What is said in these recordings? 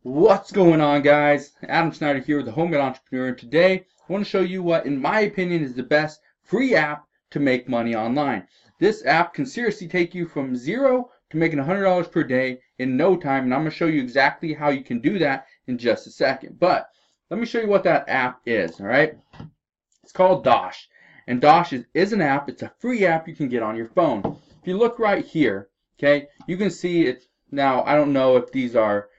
What's going on, guys? Adam Snyder here with the Home Guide Entrepreneur, and today I want to show you what, in my opinion, is the best free app to make money online. This app can seriously take you from zero to making $100 per day in no time, and I'm going to show you exactly how you can do that in just a second. But let me show you what that app is, all right? It's called Dosh, and Dosh is an app. It's a free app you can get on your phone. If you look right here, okay, you can see it. Now, I don't know if these are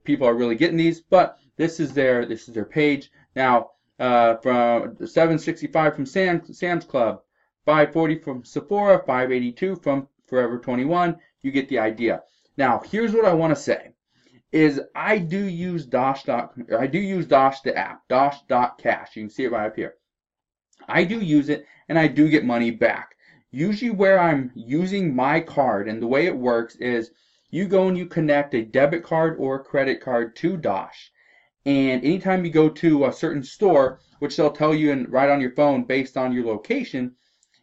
people are really getting these, but this is their page. Now, from $7.65 from Sam's Club, $5.40 from Sephora, $5.82 from Forever 21. You get the idea. Now, here's what I want to say: is I do use Dosh, the app, Dosh.cash. You can see it right up here. I do use it, and I do get money back. Usually, where I'm using my card, and the way it works is, you go and you connect a debit card or a credit card to Dosh, and anytime you go to a certain store, which they'll tell you right on your phone based on your location,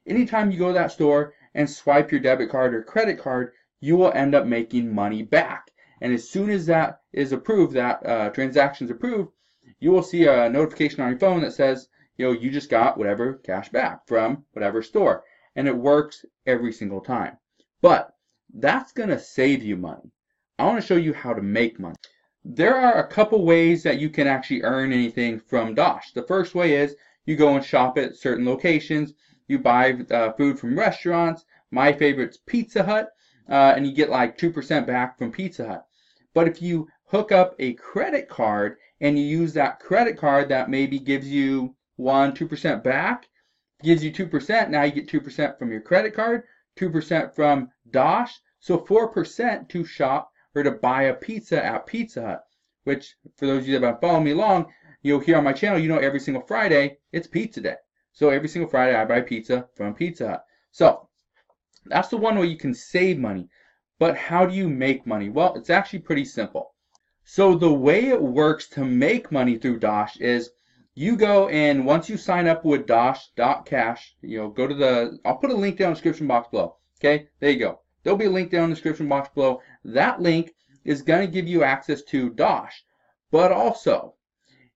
anytime you go to that store and swipe your debit card or credit card, you will end up making money back. And as soon as that is approved, that transaction's approved, you will see a notification on your phone that says, you just got whatever cash back from whatever store. And it works every single time. But that's going to save you money. I want to show you how to make money. There are a couple ways that you can actually earn anything from Dosh. The first way is you go and shop at certain locations. You buy food from restaurants. My favorite's Pizza Hut, and you get like 2% back from Pizza Hut. But if you hook up a credit card and you use that credit card that maybe gives you 2% back, gives you 2%, now you get 2% from your credit card, 2% from Dosh, so 4% to shop or to buy a pizza at Pizza Hut, which, for those of you that have been following me along, here on my channel, every single Friday, it's pizza day. So every single Friday, I buy pizza from Pizza Hut. So that's the one way you can save money. But how do you make money? Well, it's actually pretty simple. So the way it works to make money through Dosh is, you go and once you sign up with Dosh.cash, go to I'll put a link down in the description box below. Okay, there you go. There'll be a link down in the description box below. That link is going to give you access to Dosh, but also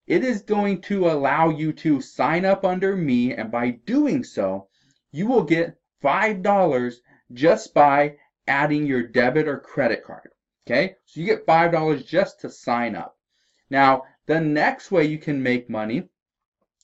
it is going to allow you to sign up under me, and by doing so, you will get $5 just by adding your debit or credit card. Okay, so you get $5 just to sign up. Now, the next way you can make money,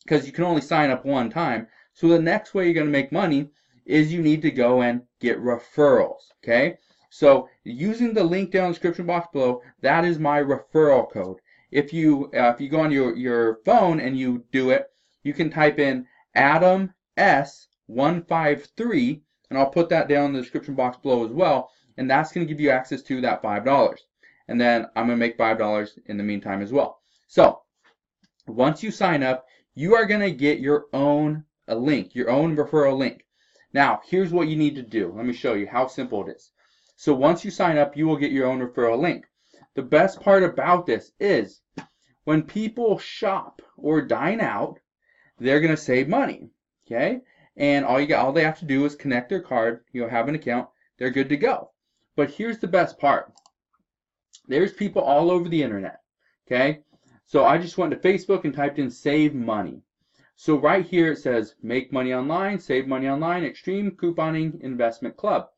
because you can only sign up one time, so the next way you're going to make money is you need to go and get referrals. Okay, so using the link down in the description box below, that is my referral code. If you go on your phone and you do it, you can type in Adam S153, and I'll put that down in the description box below as well, and that's going to give you access to that $5. And then I'm going to make $5 in the meantime as well. So once you sign up, you are going to get your own link, your own referral link. Now, here's what you need to do. Let me show you how simple it is. So once you sign up, you will get your own referral link. The best part about this is when people shop or dine out, they're going to save money. Okay? And all they have to do is connect their card, have an account, they're good to go. But here's the best part. There's people all over the internet. Okay? So I just went to Facebook and typed in save money. So right here it says make money online, save money online, extreme couponing investment club.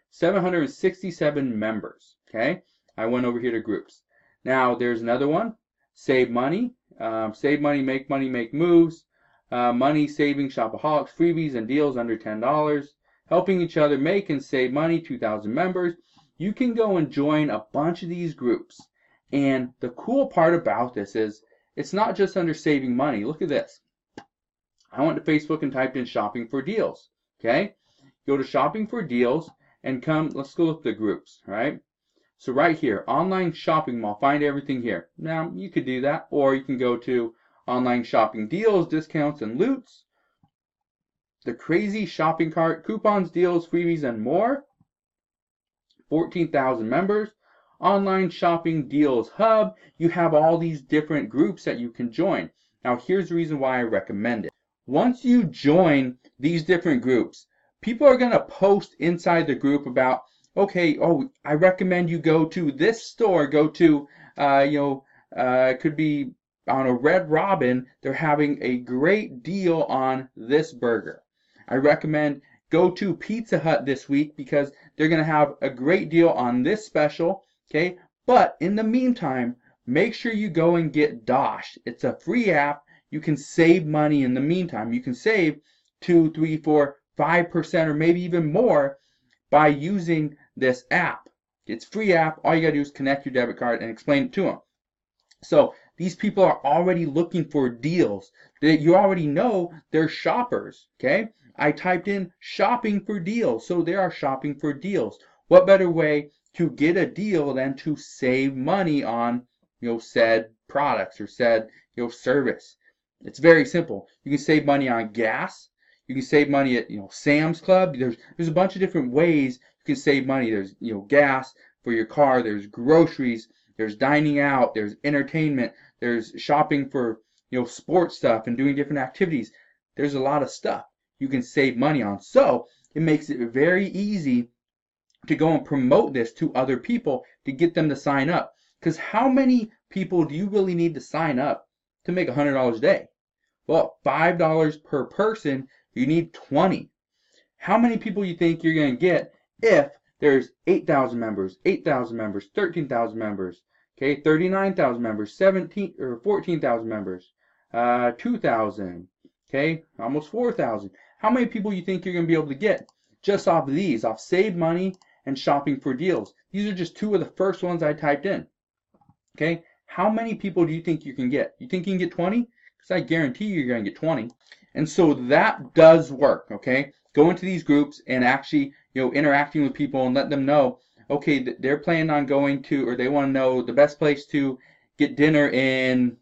767 members. Okay? I went over here to groups. Now there's another one, save money, make moves, money saving shopaholics, freebies and deals under $10, helping each other make and save money, 2,000 members. You can go and join a bunch of these groups. And the cool part about this is it's not just under saving money. Look at this. I went to Facebook and typed in shopping for deals. Okay? Go to shopping for deals and let's go look at the groups, right? So right here, online shopping mall, find everything here. Now, you could do that, or you can go to online shopping deals, discounts, and loots. The crazy shopping cart, coupons, deals, freebies, and more. 14,000 members. Online shopping deals hub. You have all these different groups that you can join. Now, here's the reason why I recommend it. Once you join these different groups, people are going to post inside the group about, okay, I recommend you go to this store, go to, it could be on a Red Robin, they're having a great deal on this burger. I recommend go to Pizza Hut this week because they're going to have a great deal on this special, okay? But in the meantime, make sure you go and get Dosh. It's a free app. You can save money in the meantime. You can save 2, 3, 4, 5% or maybe even more by using this app. It's a free app. All you got to do is connect your debit card and explain it to them. So these people are already looking for deals. You already know they're shoppers, okay? I typed in shopping for deals, so they are shopping for deals. What better way to get a deal than to save money on, said products or said, service? It's very simple. You can save money on gas. You can save money at, Sam's Club. There's a bunch of different ways you can save money. There's, gas for your car. There's groceries. There's dining out, there's entertainment, there's shopping for, sports stuff and doing different activities. There's a lot of stuff you can save money on. So it makes it very easy to go and promote this to other people to get them to sign up. Because how many people do you really need to sign up to make $100 a day? Well, $5 per person, you need 20. How many people you think you're going to get if there's 8,000 members, 8,000 members, 13,000 members, okay, 39,000 members, 17 or 14,000 members, 2,000, okay, almost 4,000. How many people you think you're going to be able to get just off of these, off save money and shopping for deals? These are just two of the first ones I typed in. Okay, how many people do you think you can get? You think you can get 20? Because I guarantee you're going to get 20. And so that does work, okay? Go into these groups and actually, interacting with people and let them know, okay, they're planning on going to, or they want to know the best place to get dinner in,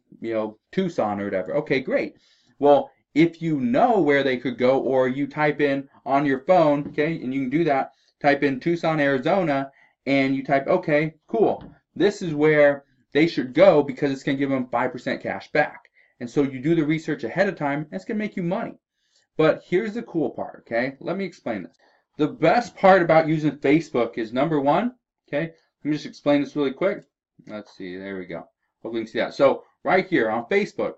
Tucson or whatever. Okay, great. Well, if you know where they could go, or you type in on your phone, okay, and you can do that, type in Tucson, Arizona, and you type, okay, cool. This is where they should go because it's going to give them 5% cash back. And so you do the research ahead of time, and it's going to make you money. But here's the cool part, okay? Let me explain this. The best part about using Facebook is, number one, okay? Let me just explain this really quick. Let's see, there we go. Hopefully you can see that. So right here on Facebook,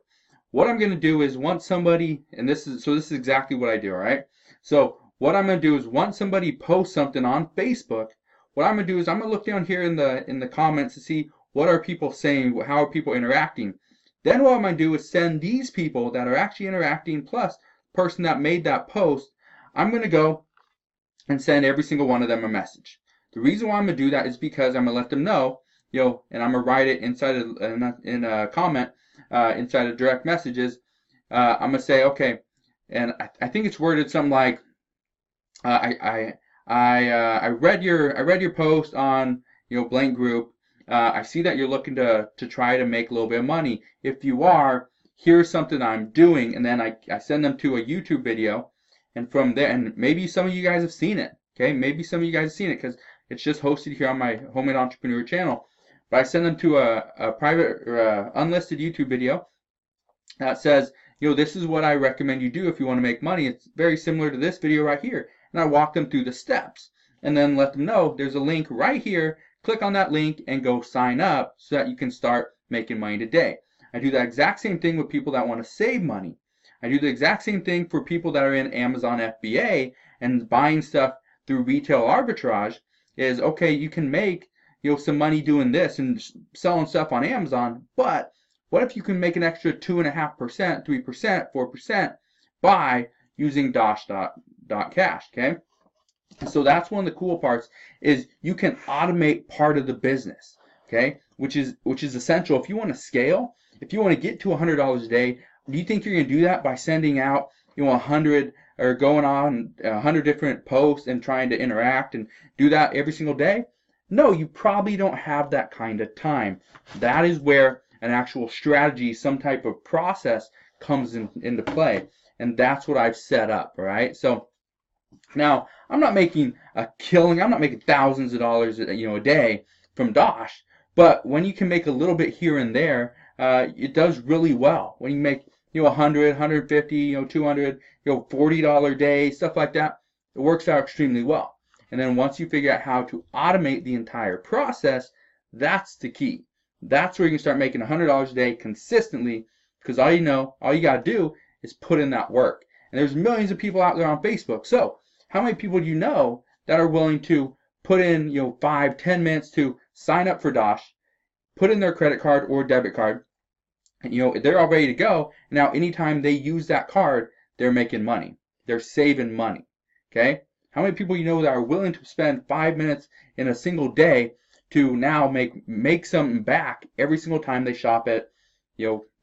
what I'm going to do is once somebody, and this is exactly what I do, all right? So what I'm going to do is once somebody posts something on Facebook, what I'm going to do is I'm going to look down here in the comments to see what are people saying, how are people interacting. Then what I'm going to do is send these people that are actually interacting plus the person that made that post, I'm going to go and send every single one of them a message. The reason why I'm going to do that is because I'm going to let them know, and I'm going to write it inside in a comment, inside of direct messages. I'm going to say, okay, and I think it's worded something like, I read your post on blank group. I see that you're looking to try to make a little bit of money. If you are, here's something I'm doing, and then I send them to a YouTube video, and from there, and maybe some of you guys have seen it, okay? Maybe some of you guys have seen it because it's just hosted here on my Homemade Entrepreneur channel. But I send them to a private or unlisted YouTube video that says, this is what I recommend you do if you want to make money. It's very similar to this video right here, and I walk them through the steps, and then let them know there's a link right here. Click on that link and go sign up so that you can start making money today. I do the exact same thing with people that want to save money. I do the exact same thing for people that are in Amazon FBA and buying stuff through retail arbitrage. Is okay, you can make some money doing this and selling stuff on Amazon, but what if you can make an extra 2.5%, 3%, 4% by using Dosh.cash, okay? So that's one of the cool parts is you can automate part of the business, okay? Which is essential. If you want to scale, if you want to get to $100 a day, do you think you're going to do that by sending out 100 or going on 100 different posts and trying to interact and do that every single day? No, you probably don't have that kind of time. That is where an actual strategy, some type of process comes into play, and that's what I've set up, all right? So now, I'm not making a killing. I'm not making thousands of dollars, a day from Dosh. But when you can make a little bit here and there, it does really well. When you make, 100, 150, 200, $40 a day, stuff like that, it works out extremely well. And then once you figure out how to automate the entire process, that's the key. That's where you can start making $100 a day consistently, because all you got to do is put in that work. And there's millions of people out there on Facebook. So how many people do you know that are willing to put in 5-10 minutes to sign up for Dosh, put in their credit card or debit card, and they're all ready to go. Now anytime they use that card, they're making money. They're saving money. Okay? How many people that are willing to spend 5 minutes in a single day to now make something back every single time they shop at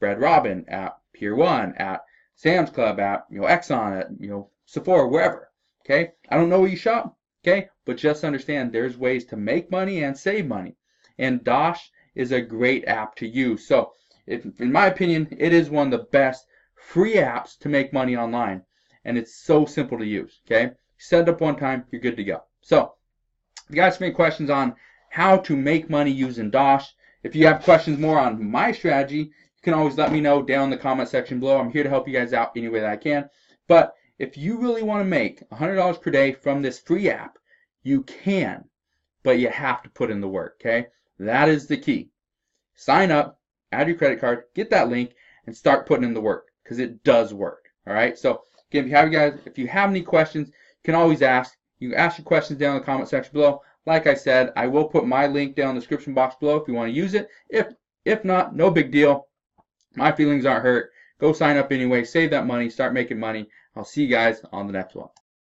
Red Robin, at Pier 1, at Sam's Club, at Exxon, at Sephora, wherever. Okay? I don't know where you shop, okay? But just understand there's ways to make money and save money. And Dosh is a great app to use. So in my opinion, it is one of the best free apps to make money online. And it's so simple to use, okay? Set it up one time, you're good to go. So if you guys have any questions on how to make money using Dosh, if you have questions more on my strategy, you can always let me know down in the comment section below. I'm here to help you guys out any way that I can. But if you really want to make $100 per day from this free app, you can, but you have to put in the work, okay? That is the key. Sign up, add your credit card, get that link, and start putting in the work, because it does work. All right. So again, if you have any questions, you can always ask. You can ask your questions down in the comment section below. Like I said, I will put my link down in the description box below if you want to use it. If not, no big deal. My feelings aren't hurt. Go sign up anyway. Save that money. Start making money. I'll see you guys on the next one.